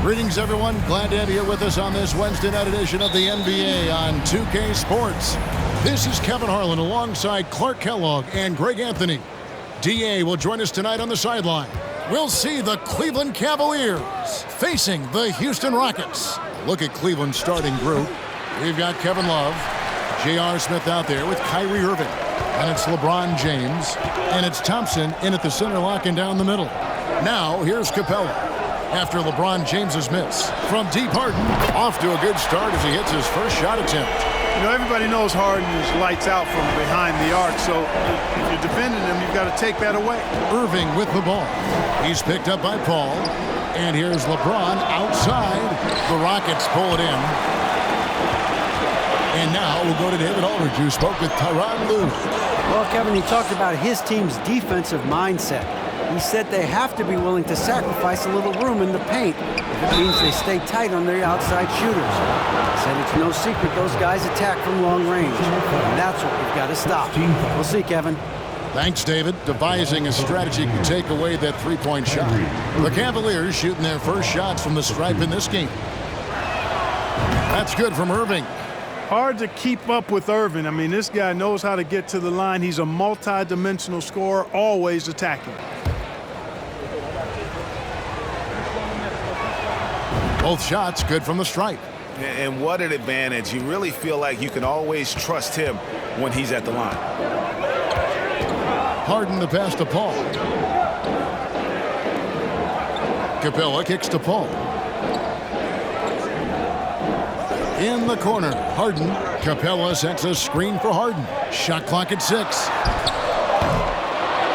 Greetings, everyone. Glad to have you here with us on this Wednesday night edition of the NBA on 2K Sports. This is Kevin Harlan alongside Clark Kellogg and Greg Anthony. DA will join us tonight on the sideline. We'll see the Cleveland Cavaliers facing the Houston Rockets. Look at Cleveland's starting group. We've got Kevin Love, J.R. Smith out there with Kyrie Irving. And it's LeBron James. And it's Thompson in at the center, locking down the middle. Now, here's Capella. After LeBron James's miss. From deep, Harden off to a good start as he hits his first shot attempt. You know, everybody knows Harden is lights out from behind the arc, so if you're defending him, you've got to take that away. Irving with the ball. He's picked up by Paul. And here's LeBron outside. The Rockets pull it in. And now we'll go to David Aldridge, who spoke with Tyronn Lue. Well, Kevin, he talked about his team's defensive mindset. He said they have to be willing to sacrifice a little room in the paint if it means they stay tight on their outside shooters. He said it's no secret those guys attack from long range, and that's what we've got to stop. We'll see, Kevin. Thanks, David. Devising a strategy to take away that three-point shot. The Cavaliers shooting their first shots from the stripe in this game. That's good from Irving. Hard to keep up with Irving. I mean, this guy knows how to get to the line. He's a multi-dimensional scorer, always attacking. Both shots good from the stripe. And what an advantage. You really feel like you can always trust him when he's at the line. Harden the pass to Paul. Capella kicks to Paul. In the corner, Harden. Capella sets a screen for Harden. Shot clock at 6.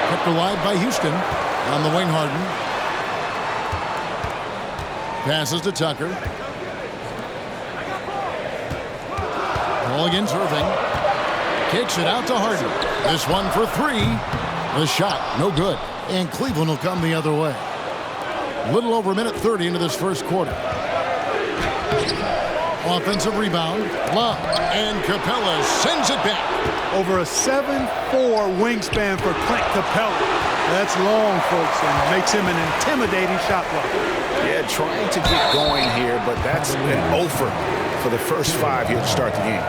Kept alive by Houston. On the wing, Harden. Passes to Tucker. Ball against Irving. Kicks it out to Harden. This one for 3. The shot, no good. And Cleveland will come the other way. Little over a minute 30 into this first quarter. Offensive rebound. Love. And Capella sends it back. Over a 7'4" wingspan for Clint Capella. That's long, folks, and makes him an intimidating shot blocker. Yeah, trying to get going here, but that's an offer for the first 5 here to start the game.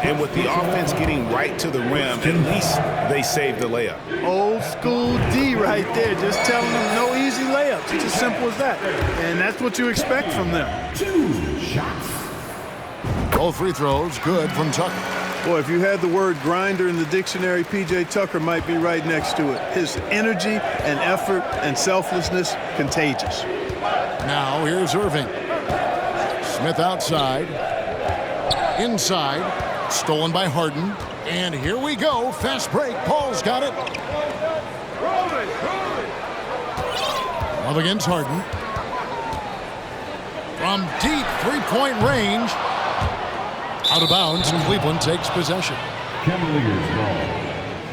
And with the offense getting right to the rim, at least they saved the layup. Old school D right there, just telling them no easy layups. It's as simple as that. And that's what you expect from them. 2 shots. Both free throws good from Tucker. Boy, if you had the word grinder in the dictionary, P.J. Tucker might be right next to it. His energy and effort and selflessness, contagious. Now here's Irving. Smith outside. Inside. Stolen by Harden. And here we go. Fast break. Paul's got it. Love against Harden. From deep three-point range. Out of bounds, Cleveland takes possession. Cavaliers ball.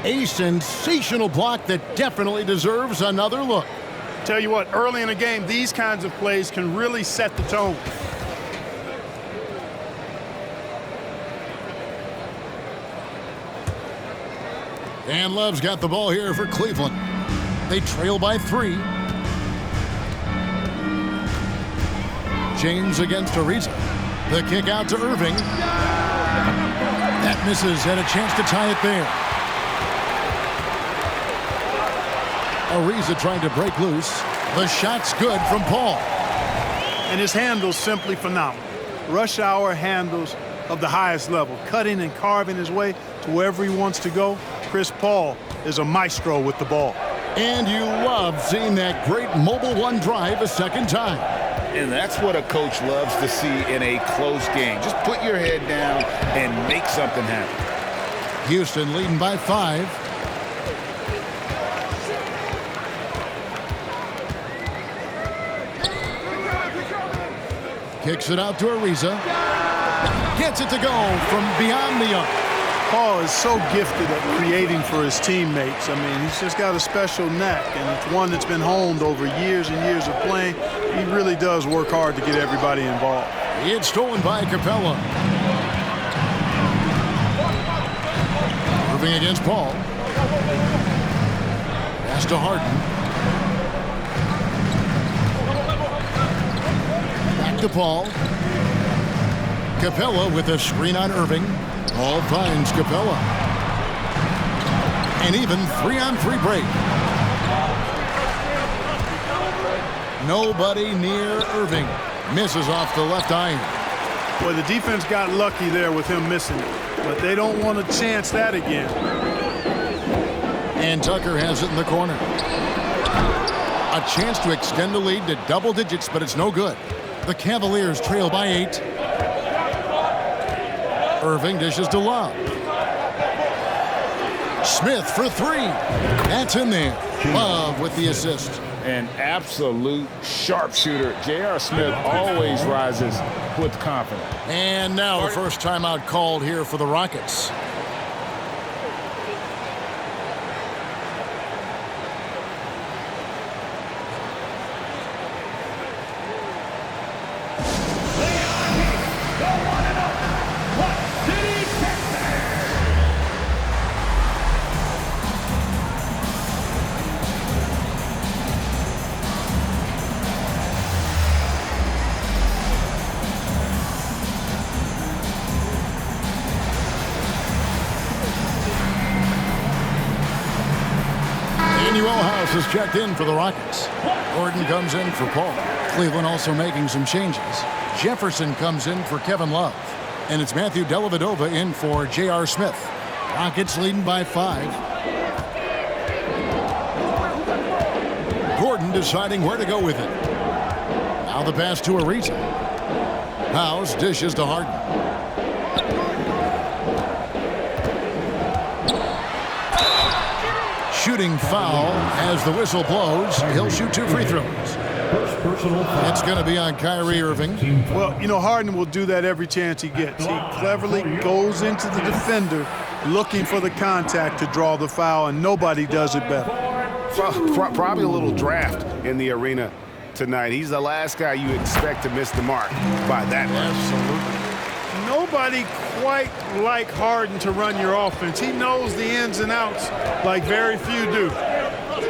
A sensational block that definitely deserves another look. Tell you what, early in the game, these kinds of plays can really set the tone. And Love's got the ball here for Cleveland. They trail by 3. James against Ariza. The kick out to Irving. That misses, and a chance to tie it there. Ariza trying to break loose. The shot's good from Paul. And his handle's simply phenomenal. Rush hour handles of the highest level, cutting and carving his way to wherever he wants to go. Chris Paul is a maestro with the ball. And you love seeing that great mobile one drive a second time. And that's what a coach loves to see in a close game. Just put your head down and make something happen. Houston leading by 5. Kicks it out to Ariza. Gets it to go from beyond the arc. Paul is so gifted at creating for his teammates. I mean, he's just got a special knack, and it's one that's been honed over years and years of playing. He really does work hard to get everybody involved. It's stolen by Capella. Irving against Paul. Pass to Harden. to Paul. Capella with a screen on Irving. Paul finds Capella. An even 3-on-3 break. Nobody near Irving. Misses off the left iron. Well, the defense got lucky there with him missing it, but they don't want to chance that again. And Tucker has it in the corner. A chance to extend the lead to double digits, but it's no good. The Cavaliers trail by 8. Irving dishes to Love. Smith for 3. That's in there. Love with the assist. An absolute sharpshooter. J.R. Smith always rises with confidence. And now the first timeout called here for the Rockets. Is checked in for the Rockets. Gordon comes in for Paul. Cleveland also making some changes. Jefferson comes in for Kevin Love. And it's Matthew Dellavedova in for J.R. Smith. Rockets leading by 5. Gordon deciding where to go with it. Now the pass to Ariza. House dishes to Harden. Shooting foul as the whistle blows. He'll shoot 2 free throws. It's going to be on Kyrie Irving. Well, you know, Harden will do that every chance he gets. He cleverly goes into the defender looking for the contact to draw the foul, and nobody does it better. Probably a little draft in the arena tonight. He's the last guy you expect to miss the mark by that much. Absolutely. Nobody quite like Harden to run your offense. He knows the ins and outs like very few do.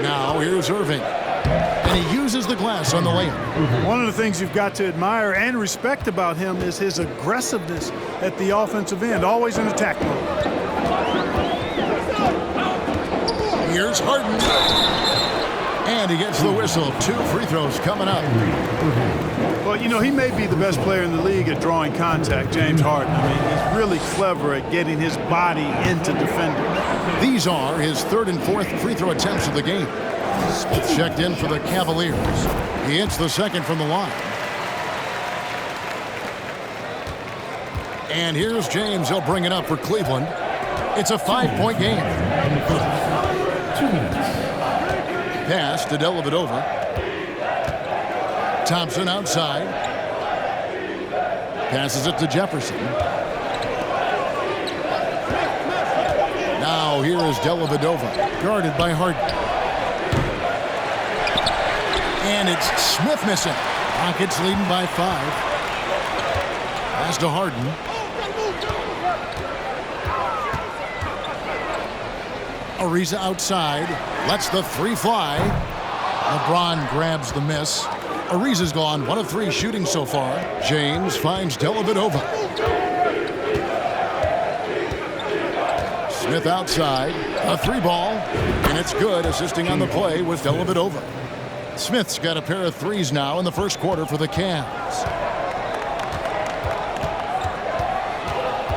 Now here's Irving. And he uses the glass on the layup. One of the things you've got to admire and respect about him is his aggressiveness at the offensive end, always in attack mode. Here's Harden. And he gets the whistle. 2 free throws coming up. Well, you know, he may be the best player in the league at drawing contact, James Harden. I mean, he's really clever at getting his body into defenders. These are his 3rd and 4th free throw attempts of the game. Smith checked in for the Cavaliers. He hits the second from the line. And here's James. He'll bring it up for Cleveland. It's a 5-point game. 2 minutes. Pass to Dellavedova. Thompson outside. Passes it to Jefferson. Now here is Dellavedova, guarded by Harden. And it's Smith missing. Rockets leading by 5. Pass to Harden. Ariza outside. Lets the 3 fly. LeBron grabs the miss. Ariza's gone 1 of 3 shooting so far. James finds Dellavedova. Smith outside. A 3 ball. And it's good, assisting on the play with Dellavedova. Smith's got a pair of 3s now in the first quarter for the Cavs.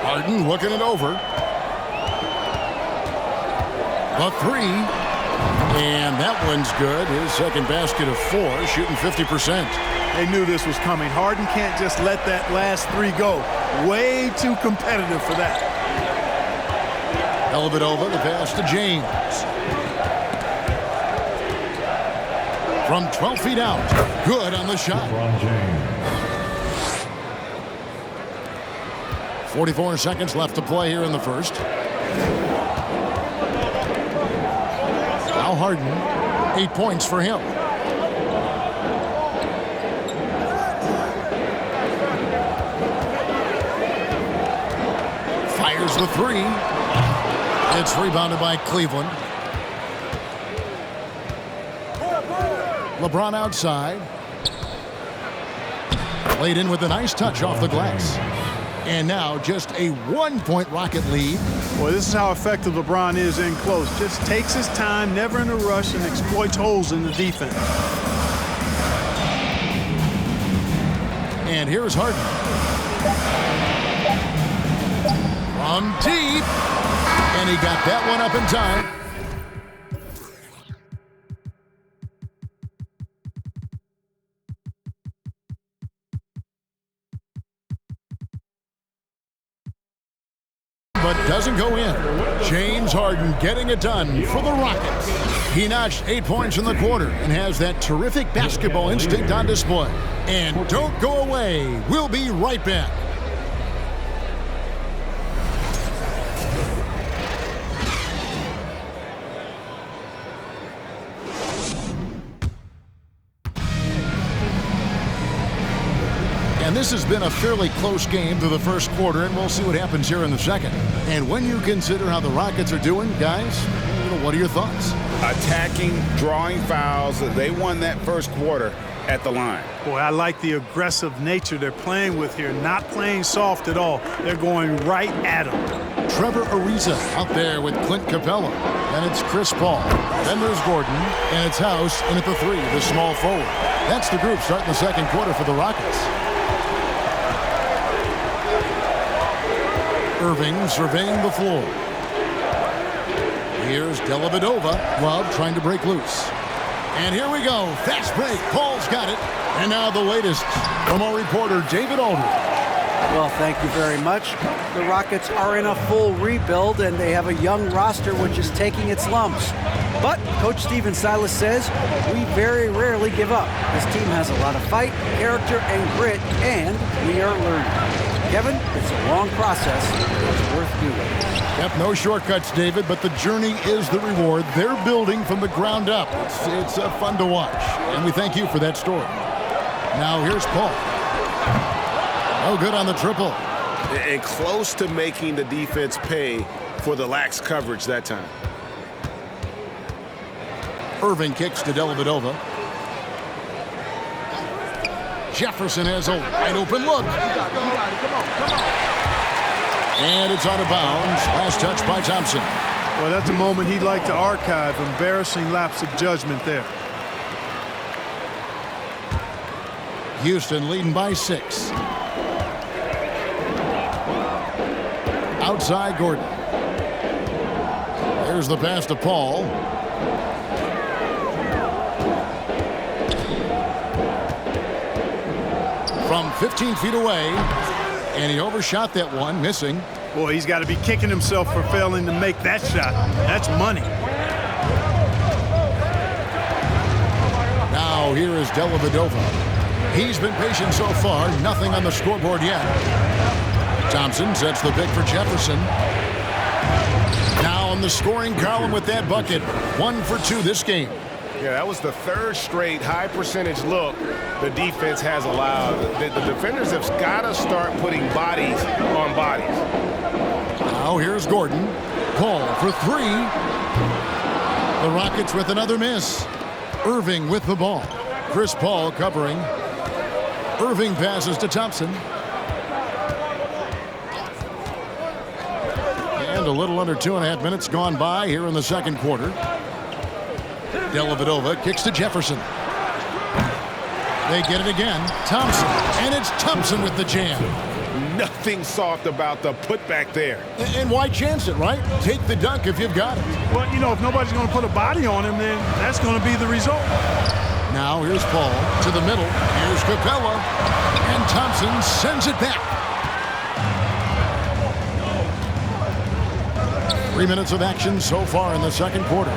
Harden looking it over. The 3. And that one's good. His second basket of 4, shooting 50%. They knew this was coming. Harden can't just let that last 3 go. Way too competitive for that. Dellavedova, the pass to James. From 12 feet out. Good on the shot. LeBron James. 44 seconds left to play here in the first. Now Harden, 8 points for him. Fires the 3. It's rebounded by Cleveland. LeBron outside. Played in with a nice touch off the glass. And now just a 1-point Rocket lead. Boy, this is how effective LeBron is in close. Just takes his time, never in a rush, and exploits holes in the defense. And here's Harden. From deep. And he got that one up in time. But doesn't go in. James Harden getting it done for the Rockets. He notched 8 points in the quarter and has that terrific basketball instinct on display. And don't go away. We'll be right back. And this has been a fairly close game through the first quarter, and we'll see what happens here in the second. And when you consider how the Rockets are doing, guys, what are your thoughts? Attacking, drawing fouls. They won that first quarter at the line. Boy, I like the aggressive nature they're playing with here. Not playing soft at all. They're going right at him. Trevor Ariza out there with Clint Capella. Then it's Chris Paul. Then there's Gordon. And it's House in at the 3, the small forward. That's the group starting the second quarter for the Rockets. Irving surveying the floor. Here's Dellavedova. Love trying to break loose. And here we go. Fast break. Paul's got it. And now the latest from our reporter, David Aldridge. Well, thank you very much. The Rockets are in a full rebuild, and they have a young roster which is taking its lumps. But Coach Stephen Silas says we very rarely give up. This team has a lot of fight, character, and grit, and we are learning. Kevin, it's a long process. It's worth doing. Yep, no shortcuts, David, but the journey is the reward. They're building from the ground up. It's fun to watch, and we thank you for that story. Now here's Paul. No good on the triple. And close to making the defense pay for the lax coverage that time. Irving kicks to Dellavedova. Jefferson has a wide open look. And it's out of bounds. Last touch by Thompson. Well, that's a moment he'd like to archive. Embarrassing lapse of judgment there. Houston leading by 6. Outside Gordon. There's the pass to Paul. From 15 feet away, and he overshot that one, missing. Boy, he's got to be kicking himself for failing to make that shot. That's money. Now here is Dellavedova. He's been patient so far, nothing on the scoreboard yet. Thompson sets the pick for Jefferson. Now on the scoring column with that bucket. 1 for 2 this game. Yeah, that was the third straight high percentage look the defense has allowed. The defenders have got to start putting bodies on bodies. Now here's Gordon. Paul for 3. The Rockets with another miss. Irving with the ball. Chris Paul covering. Irving passes to Thompson. And a little under 2.5 minutes gone by here in the second quarter. Dellavedova kicks to Jefferson. They get it again. Thompson. And it's Thompson with the jam. Nothing soft about the putback there. And why chance it, right? Take the dunk if you've got it. Well, you know, if nobody's going to put a body on him, then that's going to be the result. Now here's Paul to the middle. Here's Capella. And Thompson sends it back. 3 minutes of action so far in the second quarter.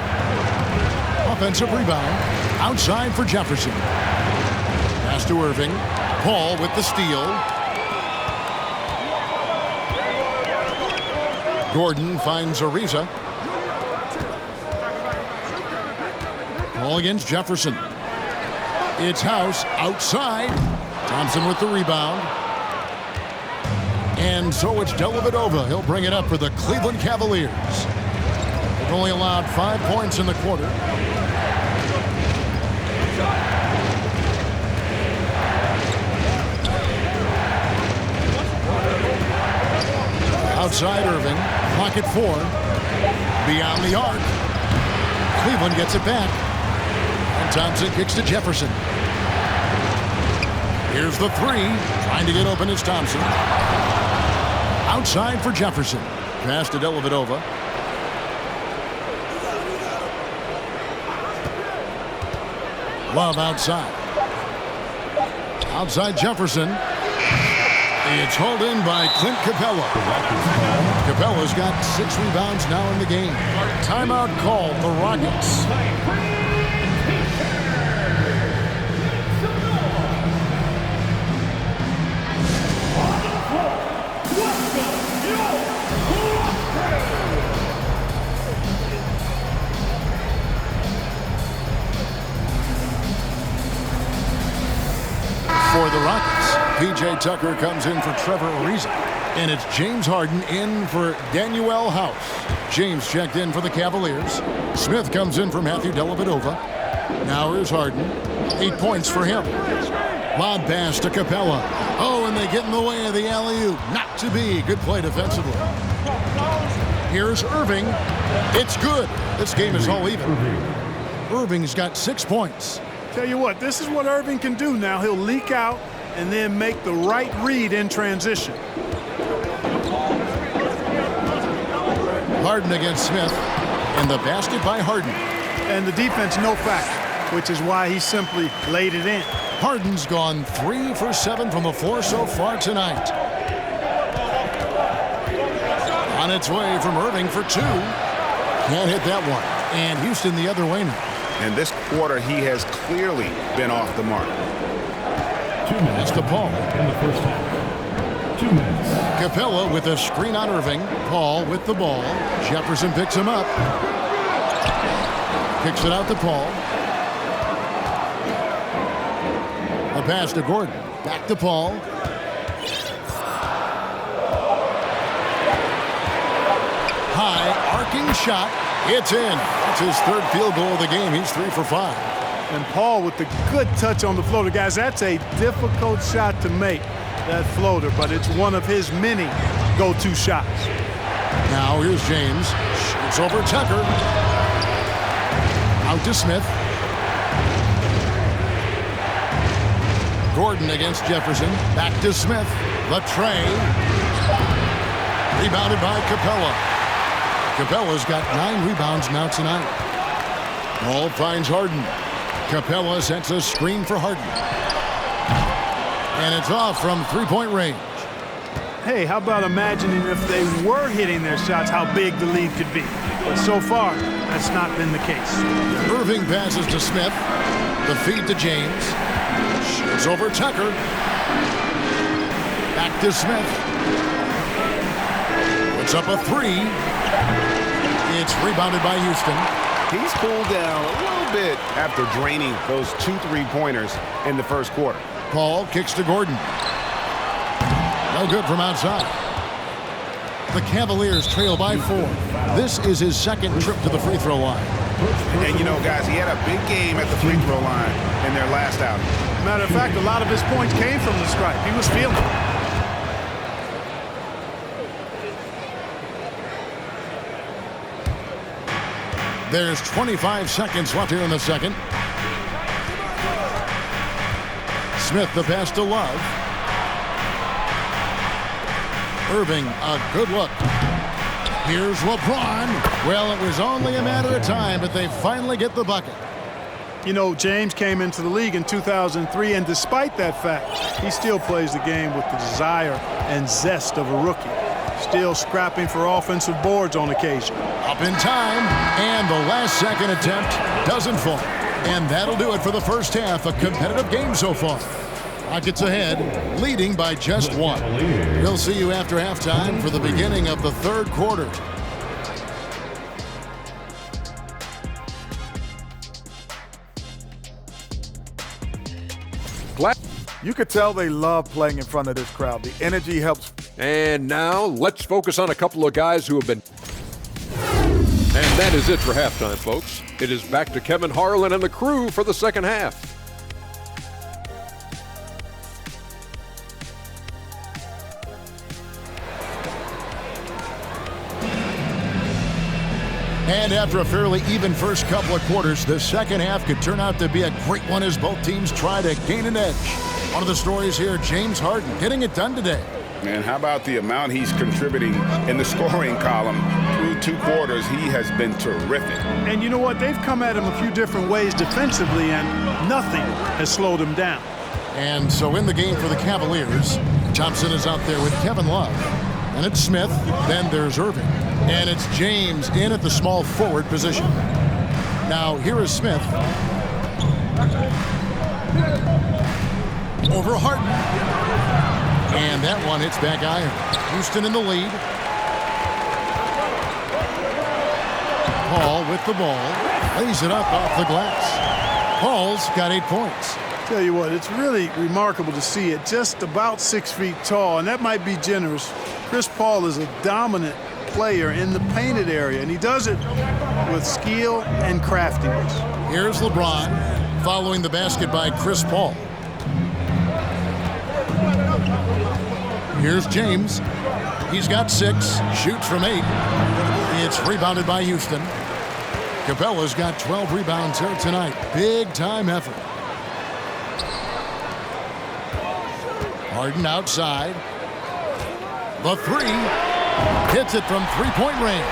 Offensive rebound. Outside for Jefferson. Pass to Irving. Paul with the steal. Gordon finds Ariza. Paul against Jefferson. It's House outside. Thompson with the rebound. And so it's Dellavedova. He'll bring it up for the Cleveland Cavaliers. They've only allowed 5 points in the quarter. outside Irving. Clock at 4. Beyond the arc. Cleveland gets it back. And Thompson kicks to Jefferson. Here's the 3. Trying to get open is Thompson. Outside for Jefferson. Pass to Dellavedova. Love outside. Outside Jefferson. It's hauled in by Clint Capella. Capella's got 6 rebounds now in the game. Timeout called the Rockets. For the Rockets, P.J. Tucker comes in for Trevor Ariza. And it's James Harden in for Danuel House. James checked in for the Cavaliers. Smith comes in for Matthew Dellavedova. Now here's Harden. 8 points for him. Lob pass to Capella. Oh, and they get in the way of the alley-oop. Not to be. Good play defensively. Here's Irving. It's good. This game is all even. Irving's got 6 points. Tell you what, this is what Irving can do now. He'll leak out and then make the right read in transition. Harden against Smith. And the basket by Harden. And the defense no factor, which is why he simply laid it in. Harden's gone 3 for 7 from the floor so far tonight. On its way from Irving for 2. Can't hit that one. And Houston the other way now. And this quarter, he has clearly been off the mark. 2 minutes to Paul. In the first half. 2 minutes. Capella with a screen on Irving. Paul with the ball. Jefferson picks him up. Kicks it out to Paul. A pass to Gordon. Back to Paul. High arcing shot. It's in. That's his 3rd field goal of the game. He's 3 for 5. And Paul with the good touch on the floater. Guys, that's a difficult shot to make, that floater, but it's one of his many go-to shots. Now here's James. It's over Tucker. Out to Smith. Gordon against Jefferson. Back to Smith. The tray. Rebounded by Capella. Capella's got 9 rebounds now tonight. Ball finds Harden. Capella sets a screen for Harden. And it's off from 3-point range. Hey, how about imagining if they were hitting their shots, how big the lead could be. But so far, that's not been the case. Irving passes to Smith. The feed to James. It's over Tucker. Back to Smith. Puts up a 3. It's rebounded by Houston. He's cooled down a little bit after draining those 2 3-pointers in the first quarter. Paul kicks to Gordon. No good from outside. The Cavaliers trail by 4. This is his 2nd trip to the free throw line. And, you know, guys, he had a big game at the free throw line in their last outing. Matter of fact, a lot of his points came from the stripe. He was feeling it. There's 25 seconds left here in the second. Smith the pass to Love. Irving, a good look. Here's LeBron. Well, it was only a matter of time, but they finally get the bucket. You know, James came into the league in 2003, and despite that fact, he still plays the game with the desire and zest of a rookie. Still scrapping for offensive boards on occasion. Up in time, and the last second attempt doesn't fall. And that'll do it for the first half. A competitive game so far. Rockets ahead, leading by just 1. We'll see you after halftime for the beginning of the 3rd quarter. You could tell they love playing in front of this crowd. The energy helps. And now let's focus on a couple of guys who have been. And that is it for halftime, folks. It is back to Kevin Harlan and the crew for the second half. And after a fairly even first couple of quarters, the second half could turn out to be a great one as both teams try to gain an edge. One of the stories here, James Harden getting it done today. And how about the amount he's contributing in the scoring column through 2 quarters? He has been terrific. And you know what? They've come at him a few different ways defensively, and nothing has slowed him down. And so in the game for the Cavaliers, Thompson is out there with Kevin Love. And it's Smith, then there's Irving. And it's James in at the small forward position. Now here is Smith. Over Harden. And that one hits back iron. Houston in the lead. Paul with the ball. Lays it up off the glass. Paul's got 8 points. Tell you what, it's really remarkable to see it. Just about 6 feet tall, and that might be generous. Chris Paul is a dominant player in the painted area, and he does it with skill and craftiness. Here's LeBron following the basket by Chris Paul. Here's James. He's got 6, shoots from 8. It's rebounded by Houston. Capella's got 12 rebounds here tonight. Big time effort. Harden outside. The 3. Hits it from 3-point range.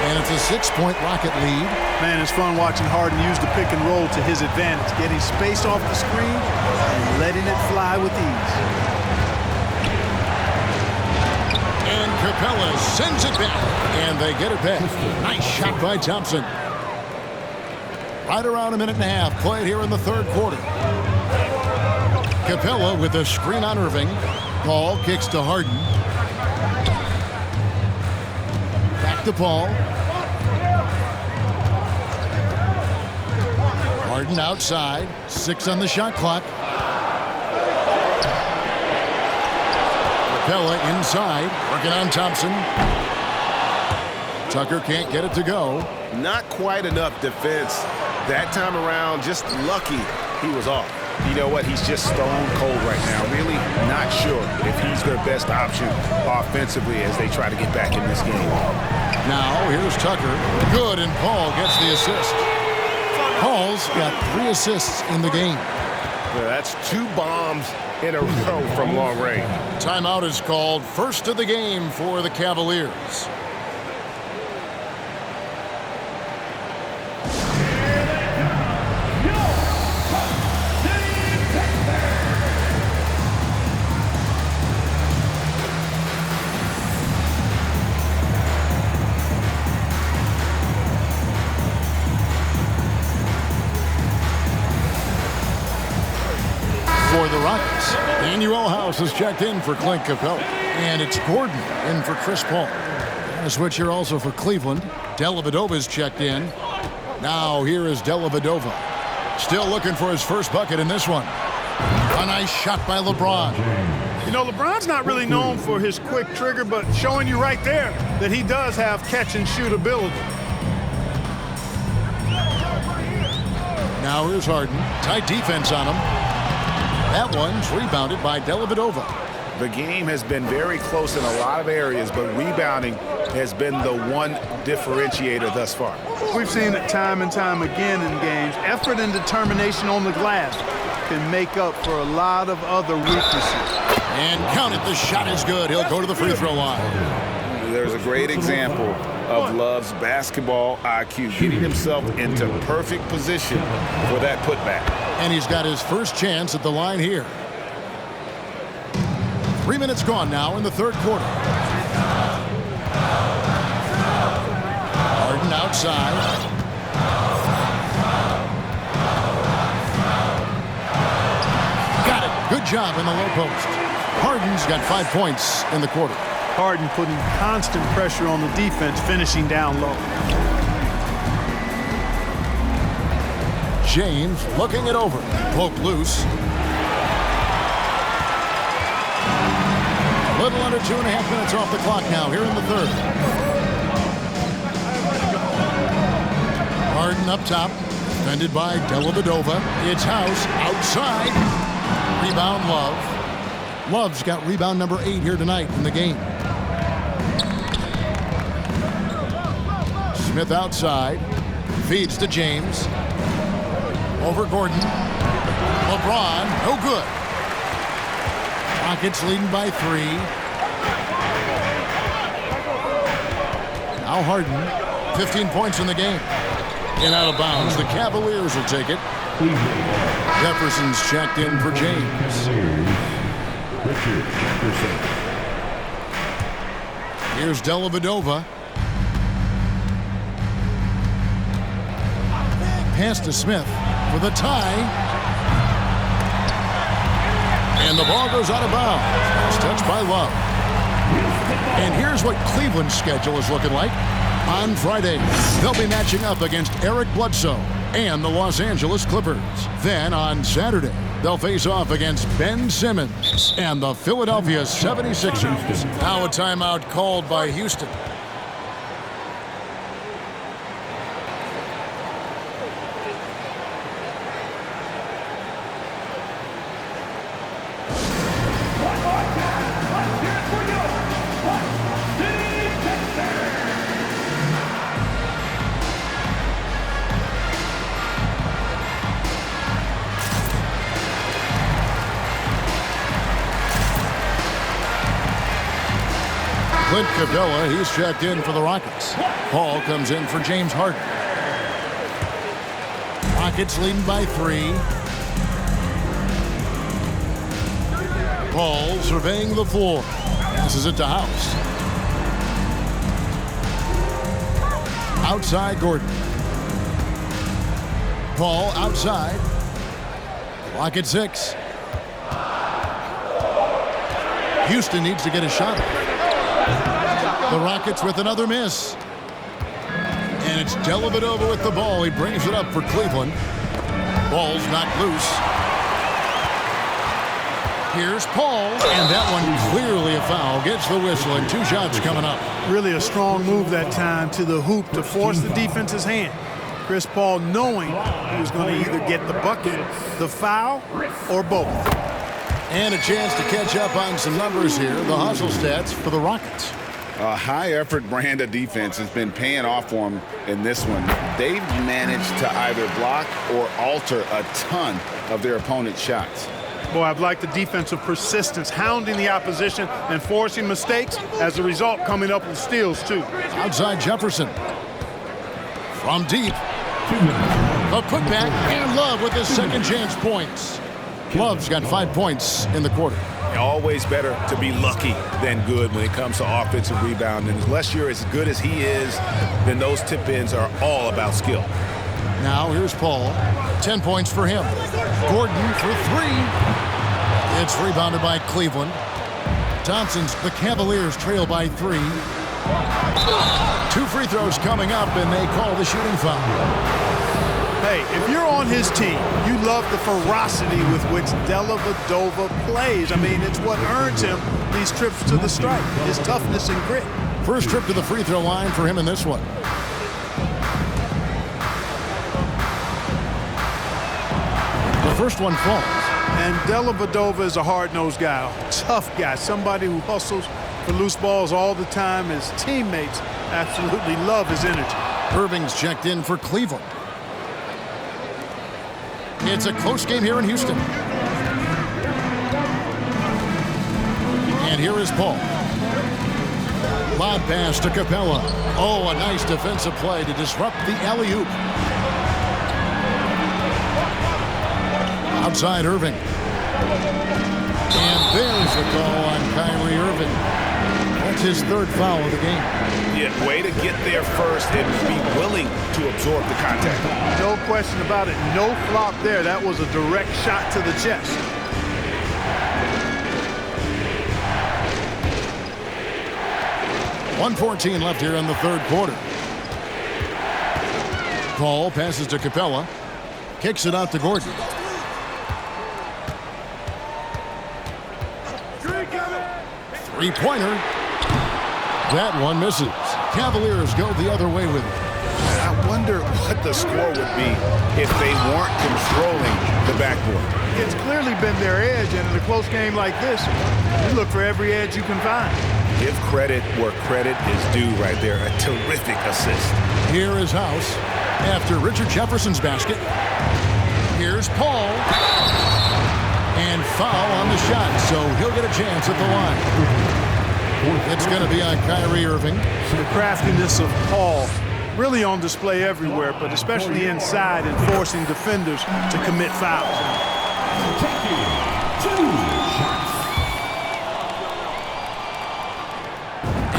And it's a 6-point Rocket lead. Man, it's fun watching Harden use the pick and roll to his advantage, getting space off the screen and letting it fly with ease. And Capella sends it back. And they get it back. Nice shot by Thompson. Right around a minute and a half played here in the third quarter. Capella with a screen on Irving. Paul kicks to Harden. Back to Paul. Harden outside. 6 on the shot clock. Capella inside. Working on Thompson. Tucker can't get it to go. Not quite enough defense that time around. Just lucky he was off. You know what? He's just stone cold right now. Really not sure if he's their best option offensively as they try to get back in this game. Now here's Tucker. Good, and Paul gets the assist. Paul's got 3 assists in the game. Yeah, that's 2 bombs in a row from long range. Timeout is called. First of the game for the Cavaliers. For the Rockets, Daniel House has checked in for Clint Capella. And it's Gordon in for Chris Paul. A switch here also for Cleveland. Dellavedova's checked in. Now here is Dellavedova. Still looking for his first bucket in this one. A nice shot by LeBron. You know, LeBron's not really known for his quick trigger, but showing you right there that he does have catch and shoot ability. Now here's Harden. Tight defense on him. That one's rebounded by Dellavedova. The game has been very close in a lot of areas, but rebounding has been the one differentiator thus far. We've seen it time and time again in games. Effort and determination on the glass can make up for a lot of other weaknesses. And count it, the shot is good. He'll go to the free throw line. There's a great example of Love's basketball IQ, getting himself into perfect position for that putback. And he's got his first chance at the line here. 3 minutes gone now in the third quarter. Harden outside. Got it. Good job in the low post. Harden's got 5 points in the quarter. Harden putting constant pressure on the defense, finishing down low. James looking it over. Poke loose. A little under 2.5 minutes off the clock now here in the third. Harden up top. Defended by Dellavedova. It's House outside. Rebound Love. Love's got rebound number 8 here tonight in the game. Smith outside. Feeds to James. Over Gordon. LeBron, no good. Rockets leading by 3. Now Harden, 15 points in the game. And out of bounds, the Cavaliers will take it. Jefferson's checked in for James. Here's Dellavedova. Pass to Smith for the tie. And the ball goes out of bounds. It's touched by Love. And here's what Cleveland's schedule is looking like. On Friday, they'll be matching up against Eric Bledsoe and the Los Angeles Clippers. Then on Saturday, they'll face off against Ben Simmons and the Philadelphia 76ers. Now a timeout called by Houston. Clint Capella, he's checked in for the Rockets. Paul comes in for James Harden. Rockets leading by 3. Paul surveying the floor. Passes it to House. Outside Gordon. Paul outside. Clock at 6. Houston needs to get a shot. The Rockets with another miss. And it's Dellavedova with the ball. He brings it up for Cleveland. Ball's knocked loose. Here's Paul. And that one clearly a foul. Gets the whistle and 2 shots coming up. Really a strong move that time to the hoop to force the defense's hand. Chris Paul knowing he was going to either get the bucket, the foul, or both. And a chance to catch up on some numbers here. The hustle stats for the Rockets. A high-effort brand of defense has been paying off for them in this one. They've managed to either block or alter a ton of their opponent's shots. Boy, I've liked the defensive persistence, hounding the opposition and forcing mistakes. As a result, coming up with steals, too. Outside Jefferson. From deep. A putback, and Love with his second chance points. Love's got 5 points in the quarter. Always better to be lucky than good when it comes to offensive rebound. And unless you're as good as he is, then those tip-ins are all about skill. Now here's Paul. 10 points for him. Gordon for 3. It's rebounded by Cleveland. Thompson's the Cavaliers trail by 3. 2 free throws coming up, and they call the shooting foul. Hey, if you're on his team, you love the ferocity with which Dellavedova plays. I mean, it's what earns him these trips to the stripe, his toughness and grit. First trip to the free throw line for him in this one. The first one falls. And Dellavedova is a hard-nosed guy, a tough guy, somebody who hustles for loose balls all the time. His teammates absolutely love his energy. Irving's checked in for Cleveland. It's a close game here in Houston. And here is Paul. Lob pass to Capella. Oh, a nice defensive play to disrupt the alley-oop. Outside Irving. And there's the call on Kyrie Irving. That's his 3rd foul of the game. Yeah, way to get there first and be willing to absorb the contact. No question about it. No flop there. That was a direct shot to the chest. .114 left here in the 3rd quarter. Paul passes to Capella. Kicks it out to Gordon. Three-pointer. That one misses. Cavaliers go the other way with it. I wonder what the score would be if they weren't controlling the backboard. It's clearly been their edge, and in a close game like this, you look for every edge you can find. Give credit where credit is due right there. A terrific assist. Here is House after Richard Jefferson's basket. Here's Paul. And foul on the shot, so he'll get a chance at the line. It's going to be on Kyrie Irving. The craftiness of Paul really on display everywhere, but especially inside and forcing defenders to commit fouls.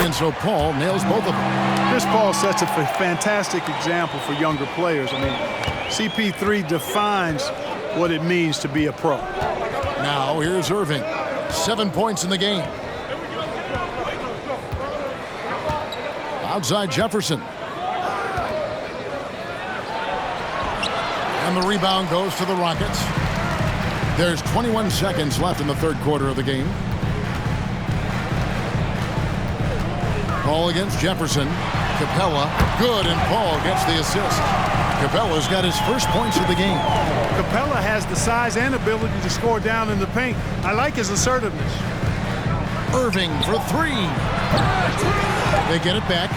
And so Paul nails both of them. Chris Paul sets a fantastic example for younger players. I mean, CP3 defines what it means to be a pro. Now here's Irving. 7 points in the game. Outside Jefferson. And the rebound goes to the Rockets. There's 21 seconds left in the third quarter of the game. Paul against Jefferson. Capella, good, and Paul gets the assist. Capella's got his first points of the game. Capella has the size and ability to score down in the paint. I like his assertiveness. Irving for three. They get it back.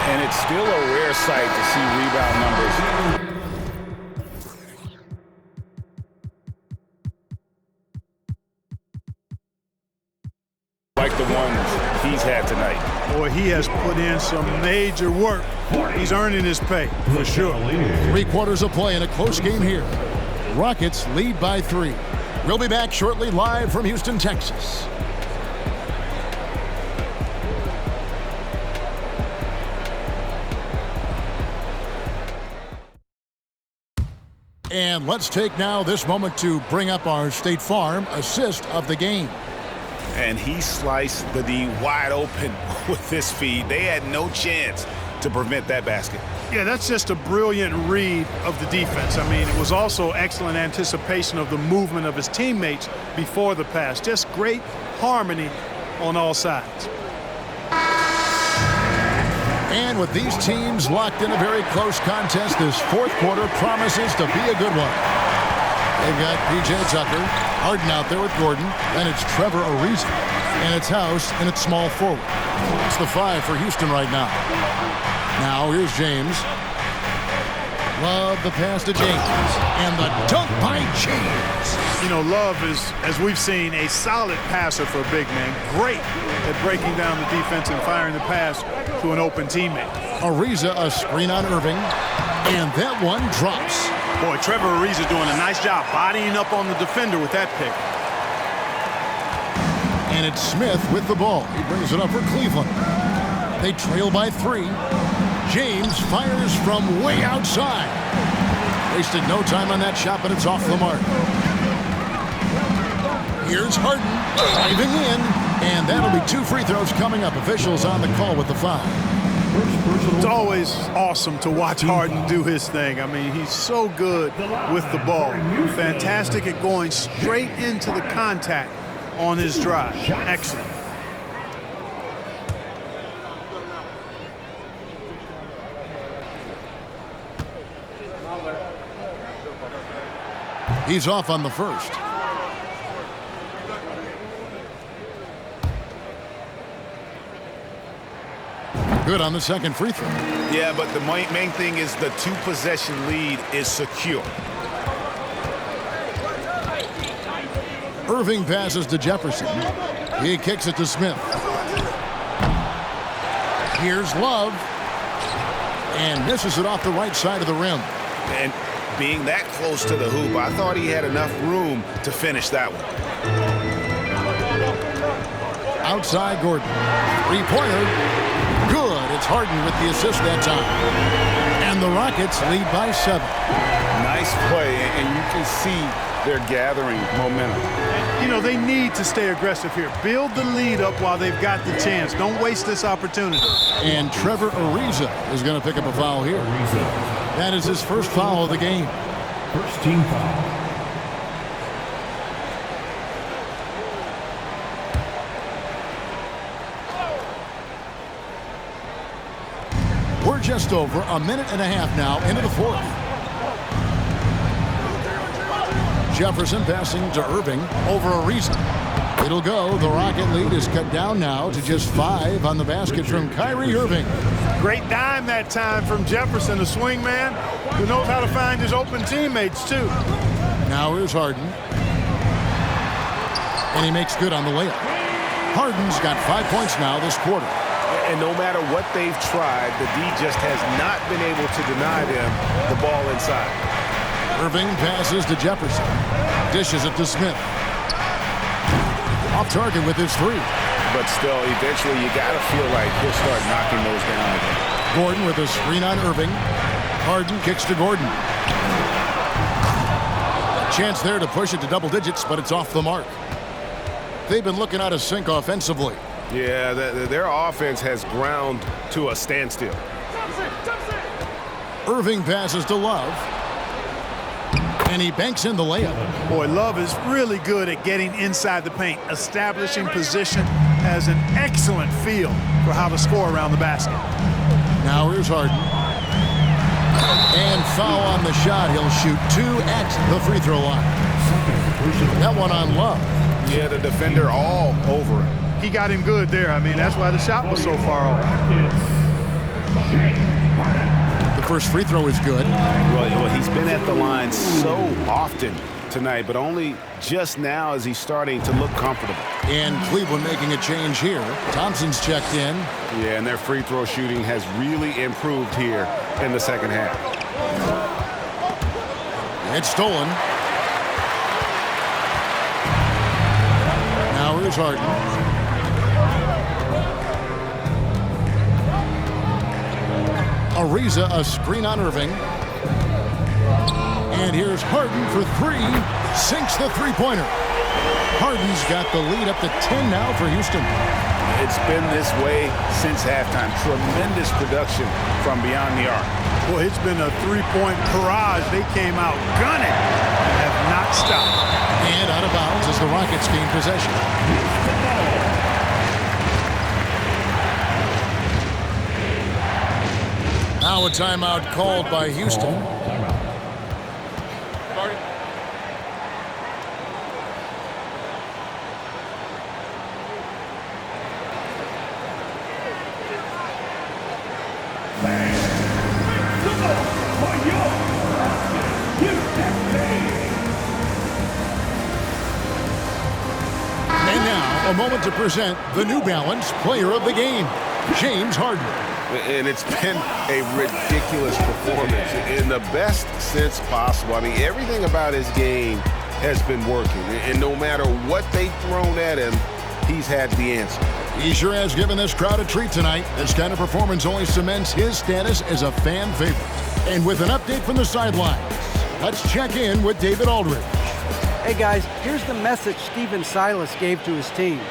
And it's still a rare sight to see rebound numbers like the ones he's had tonight. Boy, he has put in some major work. He's earning his pay, for sure. 3 quarters of play in a close game here. Rockets lead by 3. We'll be back shortly, live from Houston, Texas. And let's take now this moment to bring up our State Farm assist of the game. And he sliced the D wide open with this feed. They had no chance to prevent that basket. Yeah, that's just a brilliant read of the defense. I mean, it was also excellent anticipation of the movement of his teammates before the pass. Just great harmony on all sides. And with these teams locked in a very close contest, this fourth quarter promises to be a good one. They've got P.J. Tucker, Harden out there with Gordon, and it's Trevor Ariza, and it's House, and it's small forward. It's the 5 for Houston right now. Now here's James. Love the pass to James, and the dunk by James. You know, Love is, as we've seen, a solid passer for a big man. Great at breaking down the defense and firing the pass to an open teammate. Ariza a screen on Irving, and that one drops. Boy, Trevor Ariza doing a nice job bodying up on the defender with that pick. And it's Smith with the ball. He brings it up for Cleveland. They trail by 3. James fires from way outside. Wasted no time on that shot, but it's off the mark. Here's Harden driving in, and that'll be 2 free throws coming up. Officials on the call with the foul. It's always awesome to watch Harden do his thing. I mean, he's so good with the ball. Fantastic at going straight into the contact on his drive. Excellent. He's off on the first. Good on the second free throw. Yeah, but the main thing is the 2-possession lead is secure. Irving passes to Jefferson. He kicks it to Smith. Here's Love. And misses it off the right side of the rim. And being that close to the hoop, I thought he had enough room to finish that one. Outside Gordon. 3-pointer. Good. It's Harden with the assist that time. And the Rockets lead by 7. Nice play, and you can see they're gathering momentum. You know, they need to stay aggressive here. Build the lead up while they've got the chance. Don't waste this opportunity. And Trevor Ariza is going to pick up a foul here. That is his first foul of the game. First team foul. We're just over a minute and a half now into the fourth. Jefferson passing to Irving over Ariza. It'll go. The Rocket lead is cut down now to just 5 on the basket from Kyrie Irving. Great dime that time from Jefferson, the swing man, who knows how to find his open teammates, too. Now here's Harden. And he makes good on the layup. Harden's got 5 points now this quarter. And no matter what they've tried, the D just has not been able to deny them the ball inside. Irving passes to Jefferson. Dishes it to Smith. Off target with his 3. But still, eventually, you got to feel like he'll start knocking those down again. Gordon with a screen on Irving. Harden kicks to Gordon. Chance there to push it to double digits, but it's off the mark. They've been looking out of sync offensively. Yeah, their offense has ground to a standstill. Irving passes to Love. And he banks in the layup. Boy, Love is really good at getting inside the paint, establishing position, has an excellent feel for how to score around the basket. Now here's Harden. And foul on the shot. He'll shoot 2 at the free throw line. That one on Love. Yeah, the defender all over him. He got him good there. I mean, that's why the shot was so far off. The first free throw is good. Well, he's been at the line so often tonight, but only just now is he starting to look comfortable. And Cleveland making a change here. Thompson's checked in. Yeah, and their free throw shooting has really improved here in the second half. It's stolen. Now here's Harden. Ariza, a screen on Irving. And here's Harden for 3. Sinks the three-pointer. Harden's got the lead up to 10 now for Houston. It's been this way since halftime. Tremendous production from beyond the arc. Boy, it's been a three-point barrage. They came out gunning and have not stopped. And out of bounds as the Rockets gain possession. Now a timeout called by Houston. And now, a moment to present the New Balance Player of the Game, James Harden. And it's been a ridiculous performance in the best sense possible. I mean, everything about his game has been working. And no matter what they've thrown at him, he's had the answer. He sure has given this crowd a treat tonight. This kind of performance only cements his status as a fan favorite. And with an update from the sidelines, let's check in with David Aldridge. Hey guys, here's the message Stephen Silas gave to his team.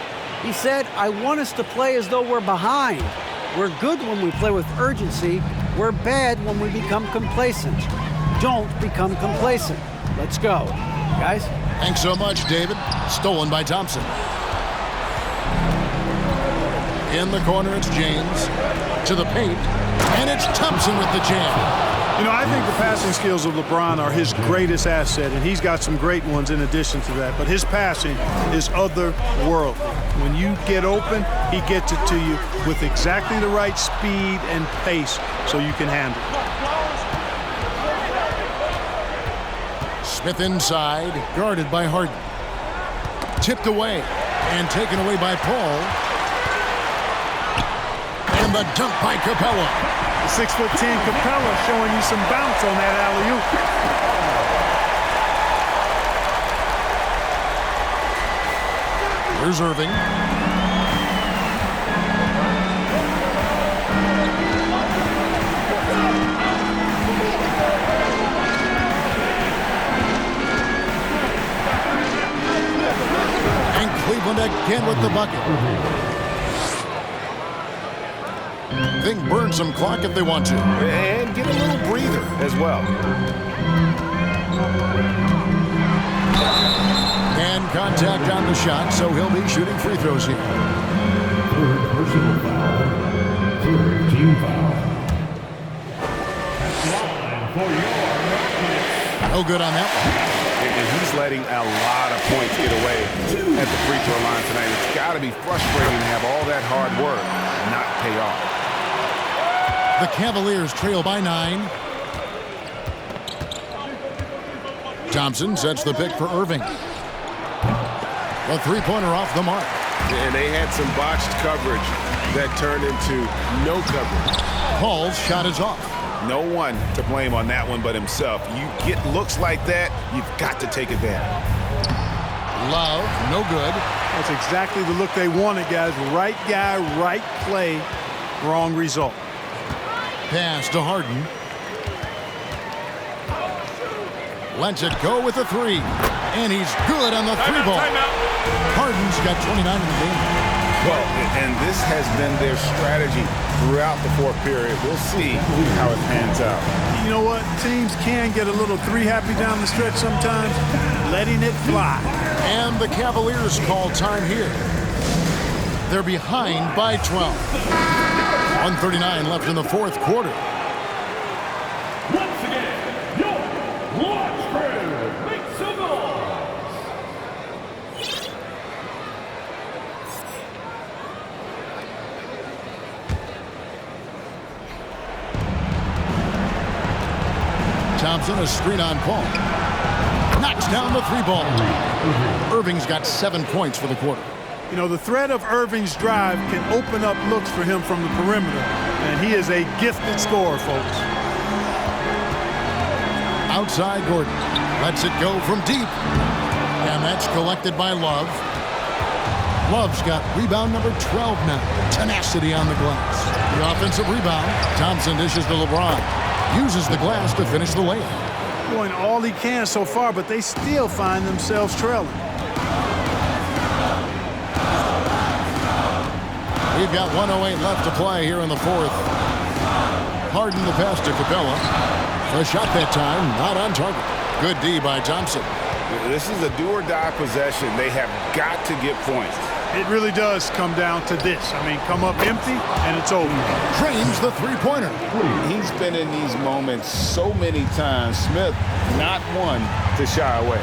He said, I want us to play as though we're behind. We're good when we play with urgency. We're bad when we become complacent. Don't become complacent. Let's go. Guys? Thanks so much, David. Stolen by Thompson. In the corner, it's James. To the paint. And it's Thompson with the jam. You know, I think the passing skills of LeBron are his greatest asset, and he's got some great ones in addition to that. But his passing is otherworldly. When you get open, he gets it to you with exactly the right speed and pace so you can handle it. Smith inside, guarded by Harden. Tipped away and taken away by Paul. And the dunk by Capella. The 6'10" Capella showing you some bounce on that alley-oop. Here's Irving. And Cleveland again with the bucket. They can burn some clock if they want to. And get a little breather as well. And contact on the shot, so he'll be shooting free throws here. Third personal foul. Third team foul. That's line for your No good on that one. And he's letting a lot of points get away. at the free throw line tonight. It's got to be frustrating to have all that hard work not pay off. The Cavaliers trail by 9. Thompson sets the pick for Irving. A three-pointer off the mark. And they had some botched coverage that turned into no coverage. Paul's shot is off. No one to blame on that one but himself. You get looks like that, you've got to take advantage. Love, no good. That's exactly the look they wanted, guys. Right guy, right play, wrong result. Pass to Harden. Lets it go with the 3. And he's good on the 3-ball. Harden's got 29 in the game. Well, and this has been their strategy throughout the fourth period. We'll see how it pans out. You know what? Teams can get a little 3-happy down the stretch sometimes, letting it fly. And the Cavaliers call time here. They're behind by 12. 1:39 left in the fourth quarter. Once again, your launch crew makes some noise. Thompson, a screen on Paul. Knocks down the 3-ball. Irving's got 7 points for the quarter. You know, the threat of Irving's drive can open up looks for him from the perimeter, and he is a gifted scorer, folks. Outside Gordon. Lets it go from deep. And that's collected by Love. Love's got rebound number 12 now. Tenacity on the glass. The offensive rebound. Thompson dishes to Lebron. Uses the glass to finish the layup. Doing all he can so far, but they still find themselves trailing. We've got 1:08 left to play here in the fourth. Harden the pass to Capella. A shot that time, not on target. Good D by Thompson. This is a do-or-die possession. They have got to get points. It really does come down to this. I mean, come up empty, and it's over. Drains the three-pointer. He's been in these moments so many times. Smith, not one to shy away.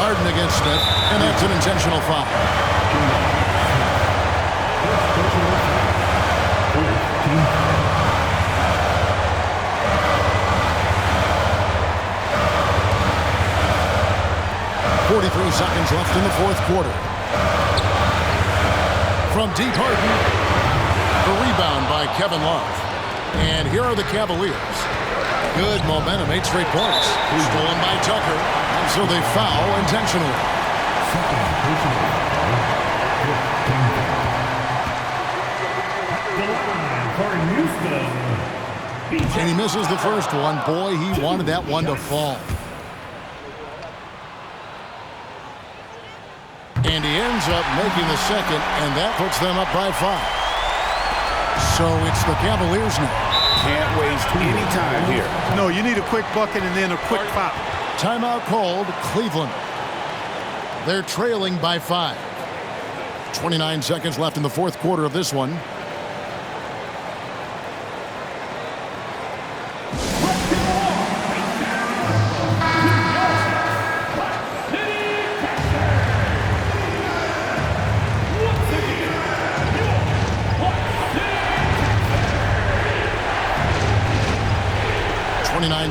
Harden against Smith, and that's an intentional foul. Seconds left in the fourth quarter. From deep, Harden. The rebound by Kevin Love. And here are the Cavaliers. Good momentum, 8 straight points. Stolen by Tucker. And so they foul intentionally. And he misses the first one. Boy, he wanted that one to fall. And he ends up making the second, and that puts them up by 5. So it's the Cavaliers now. Can't waste any time here. No, you need a quick bucket and then a quick foul. Timeout called, Cleveland. They're trailing by 5. 29 seconds left in the fourth quarter of this one.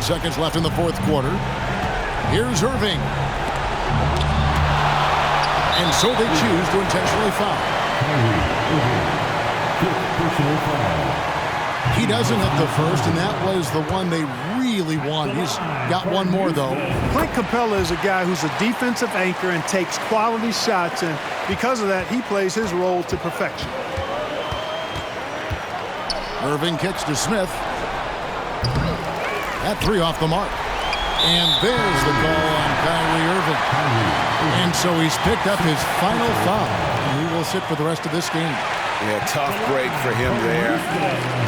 Seconds left in the fourth quarter. Here's Irving. And so they choose to intentionally foul. He doesn't hit the first, and that was the one they really wanted. He's got one more, though. Clint Capella is a guy who's a defensive anchor and takes quality shots, and because of that, he plays his role to perfection. Irving kicks to Smith. That 3 off the mark. And there's the call on Kyrie Irving. And so he's picked up his final foul. And he will sit for the rest of this game. Yeah, tough break for him there.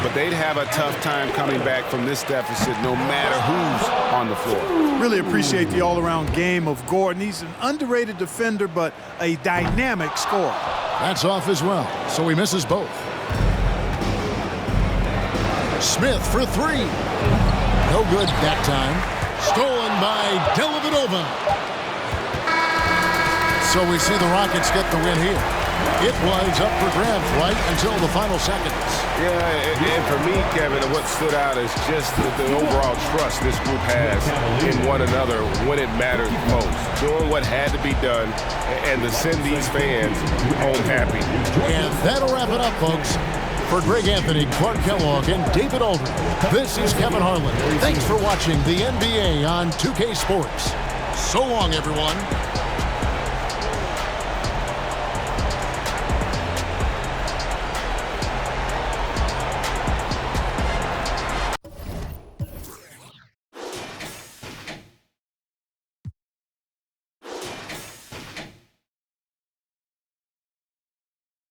But they'd have a tough time coming back from this deficit no matter who's on the floor. Really appreciate the all-around game of Gordon. He's an underrated defender, but a dynamic scorer. That's off as well. So he misses both. Smith for 3. No good that time. Stolen by Dellavedova. rebound. So we see the Rockets get the win here. It was up for grabs right until the final seconds. Yeah, and for me, Kevin, what stood out is just the overall trust this group has in one another when it matters most. Doing what had to be done and to send these fans home happy. And that'll wrap it up, folks. For Greg Anthony, Clark Kellogg, and David Aldridge, this is Kevin Harlan. Thanks for watching the NBA on 2K Sports. So long, everyone.